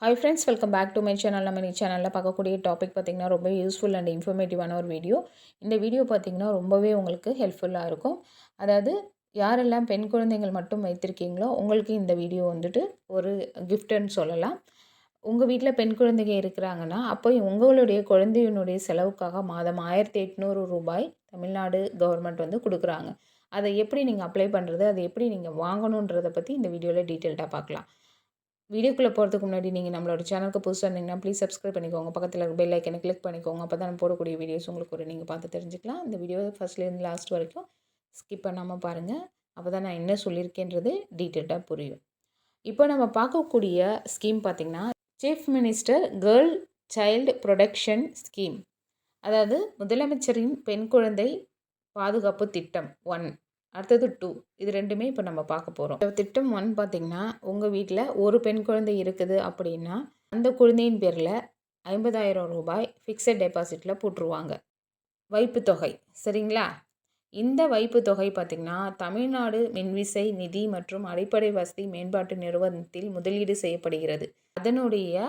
Hi friends, welcome back to my channel. நம்ம இந்த சேனலில் பார்க்கக்கூடிய டாபிக் பார்த்திங்கன்னா ரொம்ப யூஸ்ஃபுல் அண்ட் இன்ஃபர்மேட்டிவான ஒரு வீடியோ. இந்த வீடியோ பார்த்திங்கன்னா ரொம்பவே உங்களுக்கு ஹெல்ப்ஃபுல்லாக இருக்கும். அதாவது யாரெல்லாம் பெண் குழந்தைகள் மட்டும் வைத்திருக்கீங்களோ உங்களுக்கு இந்த வீடியோ வந்துட்டு ஒரு கிஃப்ட்டுன்னு சொல்லலாம். உங்கள் வீட்டில் பெண் குழந்தைங்க இருக்கிறாங்கன்னா அப்போ உங்களுடைய குழந்தையினுடைய செலவுக்காக மாதம் 1800 ரூபாய் தமிழ்நாடு கவர்மெண்ட் வந்து கொடுக்குறாங்க. அதை எப்படி நீங்கள் அப்ளை பண்ணுறது, அதை எப்படி நீங்கள் வாங்கணுன்றதை பற்றி இந்த வீடியோவில் டீட்டெயில்டாக பார்க்கலாம். வீடியோக்குள்ளே போகிறதுக்கு முன்னாடி நீங்கள் நம்மளோட சேனலுக்கு புதுசாக இருந்தீங்கன்னா ப்ளீஸ் சப்ஸ்கிரைப் பண்ணிக்கோங்க. பக்கத்தில் பெல் ஐக்கனை கிளிக் பண்ணிக்கோங்க. அப்போ தான் போடக்கூடிய வீடியோஸ் உங்களுக்கு நீங்கள் பார்த்து தெரிஞ்சுக்கலாம். இந்த வீடியோ ஃபர்ஸ்ட்லேருந்து லாஸ்ட் வரைக்கும் ஸ்கிப் பண்ணாமல் பாருங்கள். அப்போ தான் நான் என்ன சொல்லியிருக்கேன்றது டீட்டெயில்டாக புரியும். இப்போ நம்ம பார்க்கக்கூடிய ஸ்கீம் பார்த்திங்கன்னா chief minister girl child protection scheme, அதாவது முதலமைச்சரின் பெண் குழந்தை பாதுகாப்பு திட்டம் 1, அடுத்தது 2. இது ரெண்டுமே இப்போ நம்ம பார்க்க போகிறோம். திட்டம் 1 பார்த்திங்கன்னா உங்கள் வீட்டில் ஒரு பெண் குழந்தை இருக்குது அப்படின்னா அந்த குழந்தையின் பேரில் 50,000 ரூபாய் ஃபிக்ஸட் டெபாசிட்டில் போட்டுருவாங்க, வைப்பு தொகை. சரிங்களா? இந்த வைப்பு தொகை பார்த்திங்கன்னா தமிழ்நாடு மின்விசை நிதி மற்றும் அடிப்படை வசதி மேம்பாட்டு நிறுவனத்தில் முதலீடு செய்யப்படுகிறது. அதனுடைய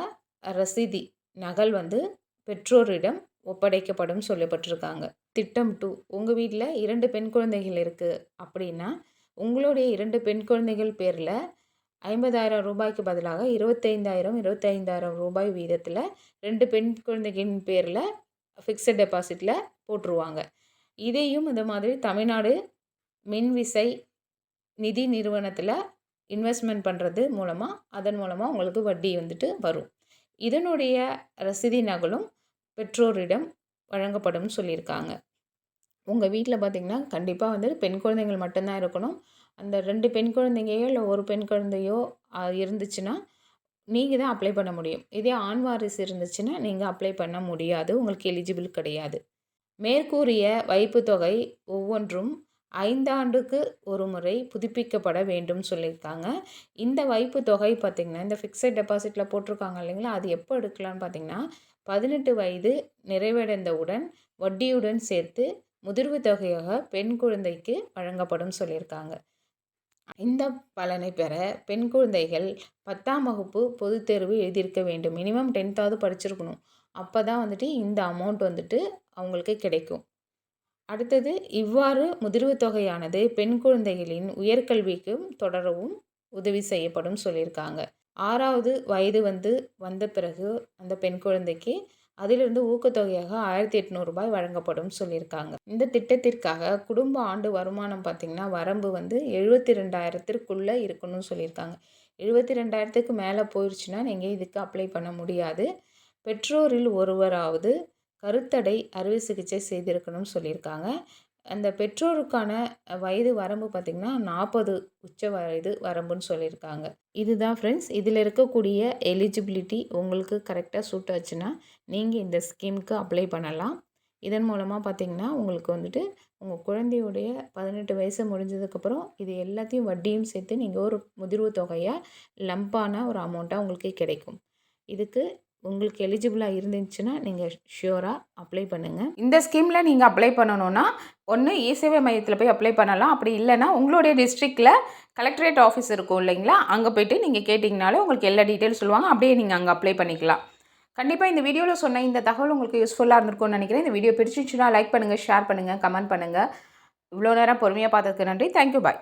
ரசீதி நகல் வந்து பெற்றோரிடம் ஒப்படைக்கப்படும் சொல்லப்பட்டிருக்காங்க. திட்டம் 2, உங்கள் வீட்டில் 2 பெண் குழந்தைகள் இருக்குது அப்படின்னா உங்களுடைய 2 பெண் குழந்தைகள் பேரில் 50,000 ரூபாய்க்கு பதிலாக 25,000 ரூபாய் வீதத்தில் 2 பெண் குழந்தைகளின் பேரில் ஃபிக்ஸட் டெபாசிட்டில் போட்டுருவாங்க. இதையும் இந்த மாதிரி தமிழ்நாடு மின்விசை நிதி நிறுவனத்தில் இன்வெஸ்ட்மெண்ட் பண்ணுறது மூலமாக அதன் மூலமாக உங்களுக்கு வட்டி வந்துட்டு வரும். இதனுடைய ரசீதி நகலும் பெற்றோரிடம் வழங்கப்படும் சொல்லியிருக்காங்க. உங்கள் வீட்டில் பார்த்திங்கன்னா கண்டிப்பாக வந்து பெண் குழந்தைகள் மட்டும்தான் இருக்கணும். அந்த 2 பெண் குழந்தைங்கயோ இல்லை ஒரு பெண் குழந்தையோ இருந்துச்சுன்னா நீங்கள் தான் அப்ளை பண்ண முடியும். இதே ஆண் வாரிசு இருந்துச்சுன்னா நீங்கள் அப்ளை பண்ண முடியாது, உங்களுக்கு எலிஜிபிள் கிடையாது. மேற்கூறிய வைப்பு தொகை ஒவ்வொன்றும் 5 ஆண்டுக்கு ஒரு முறை புதுப்பிக்கப்பட வேண்டும் சொல்லியிருக்காங்க. இந்த வைப்பு தொகை பார்த்திங்கன்னா இந்த ஃபிக்ஸட் டெபாசிட்டில் போட்டிருக்காங்க இல்லைங்களா, அது எப்போ எடுக்கலான்னு பார்த்திங்கன்னா 18 வயது நிறைவடைந்தவுடன் வட்டியுடன் சேர்த்து முதிர்வு தொகையாக பெண் குழந்தைக்கு வழங்கப்படும் சொல்லியிருக்காங்க. இந்த பலனை பெற பெண் குழந்தைகள் 10ஆம் வகுப்பு பொதுத் தேர்வு எழுதியிருக்க வேண்டும். மினிமம் 10th படிச்சிருக்கணும். அப்போ தான் வந்துட்டு இந்த அமௌண்ட் வந்துட்டு அவங்களுக்கு கிடைக்கும். அடுத்தது இவ்வாறு முதிர்வு தொகையானது பெண் குழந்தைகளின் உயர்கல்விக்கும் தொடரவும் உதவி செய்யப்படும் சொல்லியிருக்காங்க. 6வது வயது வந்த பிறகு அந்த பெண் குழந்தைக்கு அதிலிருந்து ஊக்கத்தொகையாக 1,800 ரூபாய் வழங்கப்படும் சொல்லியிருக்காங்க. இந்த திட்டத்திற்காக குடும்ப ஆண்டு வருமானம் பார்த்திங்கன்னா வரம்பு 72,000க்குள்ளே இருக்கணும்னு சொல்லியிருக்காங்க. 72,000க்கு மேலே போயிடுச்சுன்னா நீங்கள் இதுக்கு அப்ளை பண்ண முடியாது. பெற்றோரில் ஒருவராவது கருத்தடை அறுவை சிகிச்சை செய்திருக்கணும்னு சொல்லியிருக்காங்க. அந்த பெற்றோருக்கான வயது வரம்பு பார்த்திங்கன்னா 40 உச்ச வயது வரம்புன்னு சொல்லியிருக்காங்க. இதுதான் ஃப்ரெண்ட்ஸ், இதில் இருக்கக்கூடிய எலிஜிபிலிட்டி உங்களுக்கு கரெக்டாக சூட் ஆச்சுன்னா நீங்கள் இந்த ஸ்கீமுக்கு அப்ளை பண்ணலாம். இதன் மூலமாக பார்த்திங்கன்னா உங்களுக்கு வந்துட்டு உங்கள் குழந்தையுடைய 18 வயசு முடிஞ்சதுக்கப்புறம் இது எல்லாத்தையும் வட்டியும் சேர்த்து நீங்கள் ஒரு முதிர்வு தொகையாக லம்பான ஒரு அமௌண்ட்டாக உங்களுக்கு கிடைக்கும். இதுக்கு உங்களுக்கு எலிஜிபிளாக இருந்துச்சுன்னா நீங்கள் ஷியோராக அப்ளை பண்ணுங்கள். இந்த ஸ்கீமில் நீங்கள் அப்ளை பண்ணணுன்னா ஒன்று இ-சேவை மையத்தில் போய் அப்ளை பண்ணலாம். அப்படி இல்லைன்னா உங்களுடைய டிஸ்ட்ரிக்டில் கலெக்டரேட் ஆஃபீஸ் இருக்கும் இல்லைங்களா, அங்கே போய்ட்டு நீங்கள் கேட்டிங்கனாலே உங்களுக்கு எல்லா டீட்டெயில்ஸ் சொல்லுவாங்க. அப்படியே நீங்கள் அங்கே அப்ளை பண்ணிக்கலாம். கண்டிப்பாக இந்த வீடியோவில் சொன்ன இந்த தகவல் உங்களுக்கு யூஸ்ஃபுல்லாக இருந்திருக்கும்னு நினைக்கிறேன். இந்த வீடியோ பிடிச்சிச்சுன்னா லைக் பண்ணுங்கள், ஷேர் பண்ணுங்கள், கமெண்ட் பண்ணுங்கள். இவ்வளோ நேரம் பொறுமையாக பார்த்ததுக்கு நன்றி. தேங்க்யூ, பாய்.